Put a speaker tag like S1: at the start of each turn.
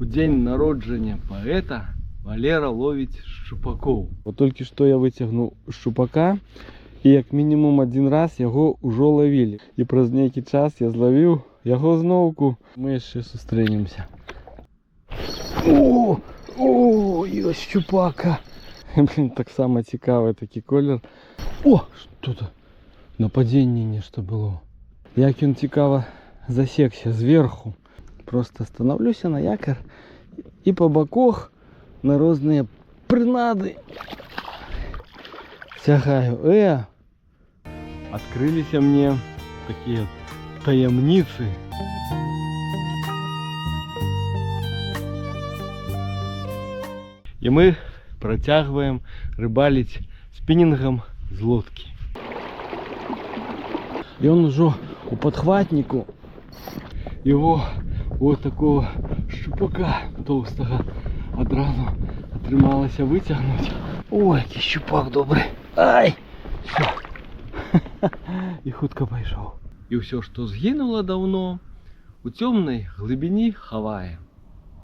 S1: У день народження поэта Валера ловить щупаков. Вот только что я вытягнул щупака, и як минимум один раз его уже ловили. И праз некий час я зловил его зновку. Мы еще зустрінемося. О, є щупака. Блин, так само цікавий такий колір. О, что-то нападение нечто было. Як він цікаво засекся зверху. Просто становлюсь на якорь и по боках на разные принады тягаю. Открылись мне такие таємниці. И мы протягиваем рыбалить спиннингом с лодки. И он уже у подхватнику его вот такого щупака толстого одразу отрималося витягнути. Ой, який щупак добрий. Ай! Все. І хутко пішов. І все, що згинуло давно, у темной глибині ховає.